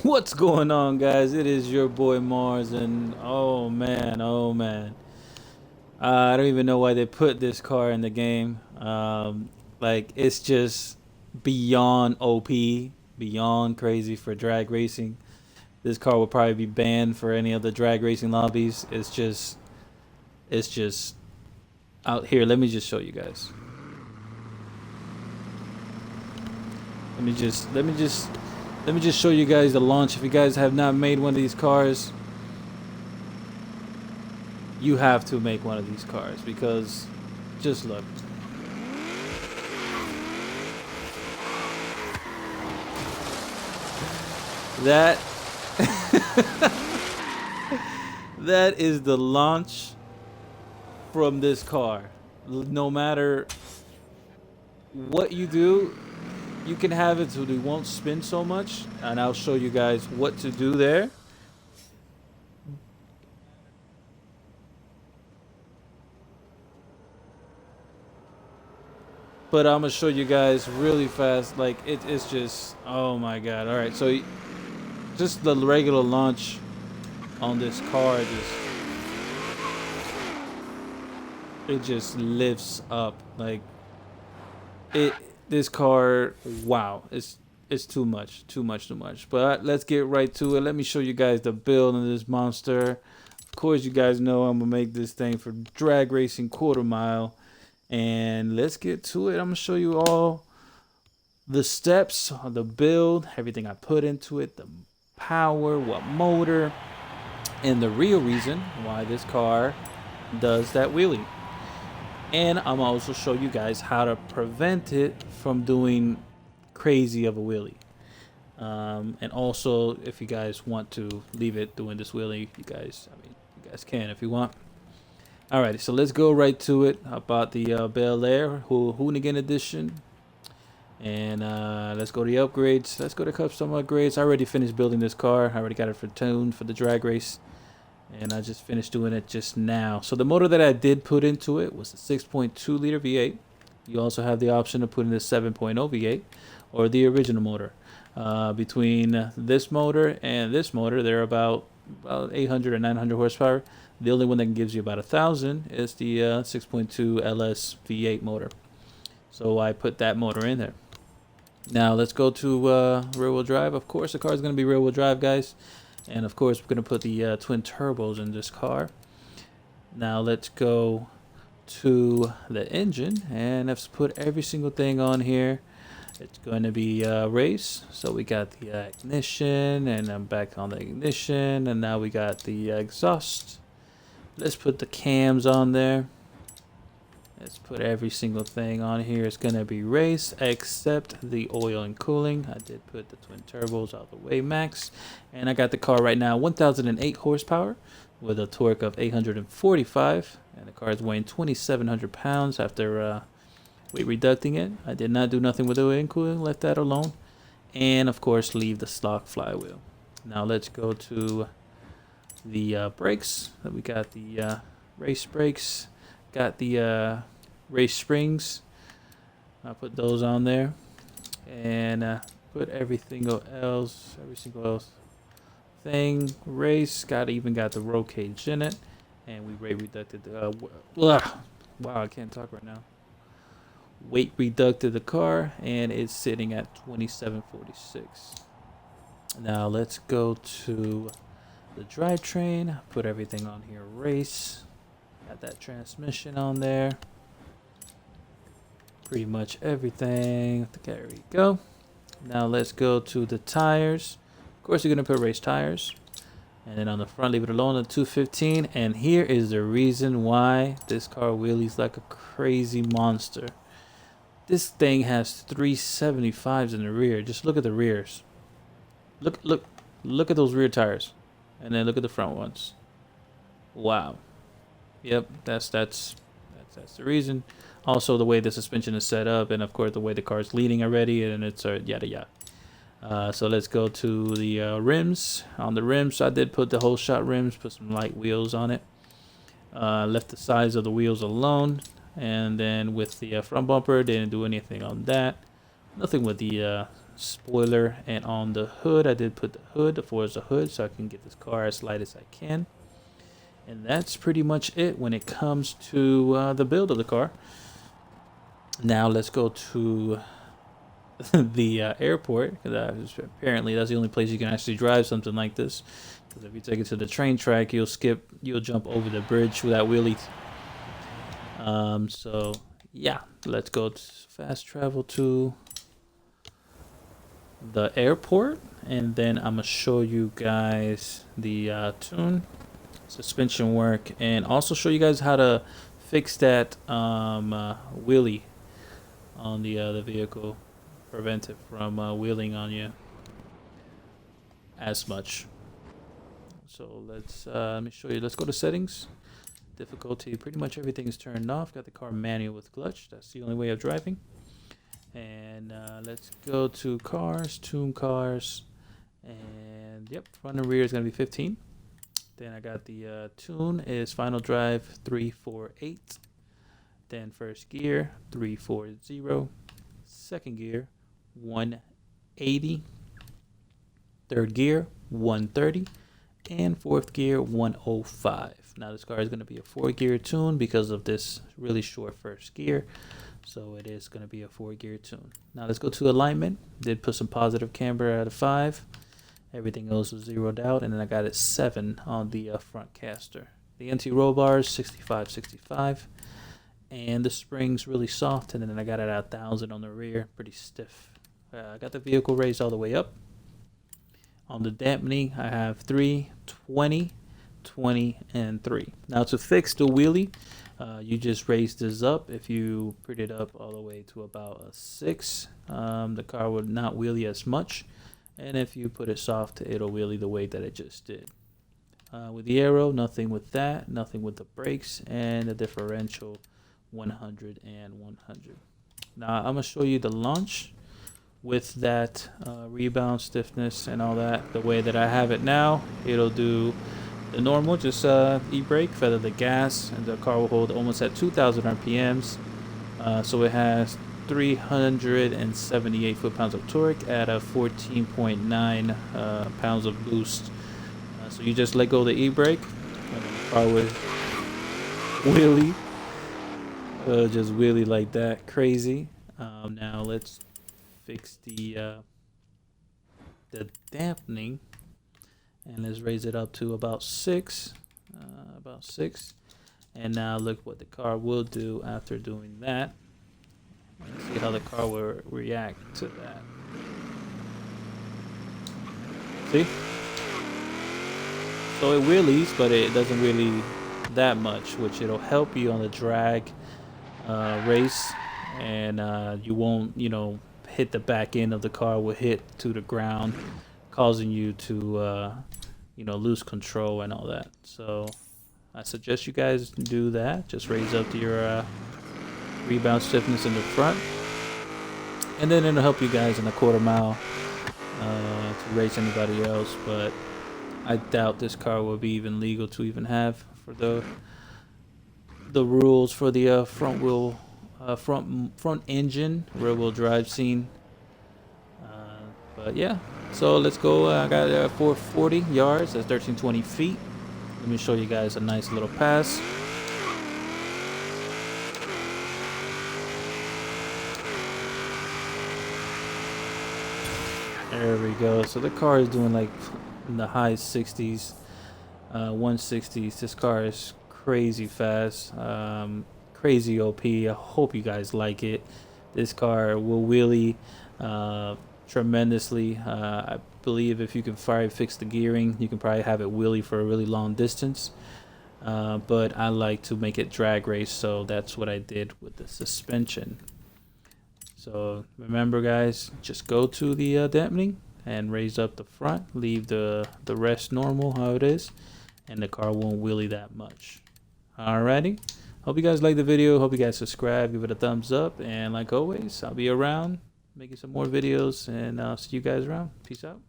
What's going on, guys? It is your boy Mars, and oh man, I don't even know why they put this car in the game. Like it's just beyond OP, beyond crazy for drag racing. This car will probably be banned for any of the drag racing lobbies. It's just out here. Let me just show you guys. Let me just show you guys the launch. If you guys have not made one of these cars, you have to make one of these cars because just look. That that is the launch from this car. No matter what you do, you can have it so they won't spin so much, and I'll show you guys what to do there. But I'm gonna show you guys really fast. Like it's just, oh my god! All right, so just the regular launch on this car, it just lifts up. Like it, this car, wow, it's too much, too much, too much. But let's get right to it. Let me show you guys the build of this monster. Of course, you guys know I'm gonna make this thing for drag racing quarter mile. And let's get to it. I'm gonna show you all the steps, the build, everything I put into it, the power, what motor, and the real reason why this car does that wheelie. And I'm also show you guys how to prevent it from doing crazy of a wheelie. And also, if you guys want to leave it doing this wheelie, you guys can if you want. Alrighty, so let's go right to it about the Bel Air Hoonigan edition. And let's go to the upgrades. Let's go to custom upgrades. I already finished building this car. I already got it for tuned for the drag race. And I just finished doing it just now. So the motor that I did put into it was a 6.2 liter V8. You also have the option to put in a 7.0 V8 or the original motor. Between this motor and this motor, they're about 800 or 900 horsepower. The only one that gives you about 1,000 is the 6.2 LS V8 motor. So I put that motor in there. Now let's go to rear-wheel drive. Of course, the car is going to be rear-wheel drive, guys. And of course, we're going to put the twin turbos in this car. Now let's go to the engine and let's put every single thing on here. It's going to be race. So we got the ignition, and I'm back on the ignition, and now we got the exhaust. Let's put the cams on there. Let's put every single thing on here. It's going to be race except the oil and cooling. I did put the twin turbos all the way max. And I got the car right now 1,008 horsepower with a torque of 845. And the car is weighing 2,700 pounds after weight reducting it. I did not do nothing with the oil and cooling. Left that alone. And of course, leave the stock flywheel. Now let's go to the brakes. We got the race brakes. Got the race springs. I'll put those on there, and put every single else thing. Race even got the roll cage in it, and we weight reducted. Wow, I can't talk right now. Weight reducted the car, and it's sitting at 2746. Now let's go to the drivetrain. Put everything on here. Race. Got that transmission on there. Pretty much everything. There we go. Now let's go to the tires. Of course, you're going to put race tires. And then on the front, leave it alone at 215. And here is the reason why this car wheelies like a crazy monster. This thing has 375s in the rear. Just look at the rears. Look at those rear tires. And then look at the front ones. Wow. Yep, that's the reason. Also, the way the suspension is set up, and of course, the way the car is leaning already, and it's yada yada. So let's go to the rims. On the rims, I did put the whole shot rims, put some light wheels on it. Left the size of the wheels alone, and then with the front bumper, didn't do anything on that. Nothing with the spoiler, and on the hood I did put the hood, the Forza hood, so I can get this car as light as I can. And that's pretty much it when it comes to the build of the car. Now let's go to the airport, because apparently that's the only place you can actually drive something like this. Because if you take it to the train track, you'll jump over the bridge with that wheelie. So yeah, let's go fast travel to the airport, and then I'm gonna show you guys the tune, suspension work, and also show you guys how to fix that wheelie on the vehicle, prevent it from wheeling on you as much. So let me show you. Let's go to settings, difficulty. Pretty much everything is turned off. Got the car manual with clutch. That's the only way of driving. And let's go to cars, tune cars, and yep, front and rear is gonna be 15. Then I got the tune is final drive 348. Then first gear 340. Second gear 180. Third gear 130. And fourth gear 105. Now this car is going to be a 4-gear tune because of this really short first gear, so it is going to be a 4-gear tune. Now let's go to alignment. Did put some positive camber at a 5. Everything else was zeroed out, and then I got it 7 on the front caster. The anti-roll bars 65, and the springs really soft, and then I got it at 1,000 on the rear, pretty stiff. I got the vehicle raised all the way up. On the dampening, I have 3, 20, 20, and 3. Now to fix the wheelie, you just raise this up. If you put it up all the way to about a 6, the car would not wheelie as much. And if you put it soft, it'll wheelie the way that it just did. With the aero, nothing with that, nothing with the brakes, and the differential 100 and 100. Now I'm going to show you the launch with that rebound stiffness and all that. The way that I have it now, it'll do the normal, just e-brake, feather the gas, and the car will hold almost at 2,000 RPMs. So it has 378 foot-pounds of torque at a 14.9 pounds of boost. So you just let go of the e-brake, and the car will wheelie, just wheelie like that, crazy. Now let's fix the dampening, and let's raise it up to about 6, and now look what the car will do after doing that. Let's see how the car will react to that. See, so it wheelies, but it doesn't wheelie that much, which it'll help you on the drag race, and you won't, hit the back end of the car, will hit to the ground, causing you to lose control and all that. So I suggest you guys do that. Just raise up your rebound stiffness in the front, and then it'll help you guys in a quarter mile to race anybody else. But I doubt this car will be even legal to even have for the rules for the front engine rear wheel drive scene. But yeah, so let's go. I got 440 yards, that's 1320 feet. Let me show you guys a nice little pass. There we go. So the car is doing like in the high 60s, 160s. This car is crazy fast, crazy OP. I hope you guys like it. This car will wheelie tremendously. I believe if you can fix the gearing, you can probably have it wheelie for a really long distance. But I like to make it drag race, so that's what I did with the suspension. So remember, guys, just go to the dampening and raise up the front, leave the rest normal how it is, and the car won't wheelie that much. Alrighty, hope you guys like the video, hope you guys subscribe, give it a thumbs up, and like always, I'll be around making some more videos, and I'll see you guys around. Peace out.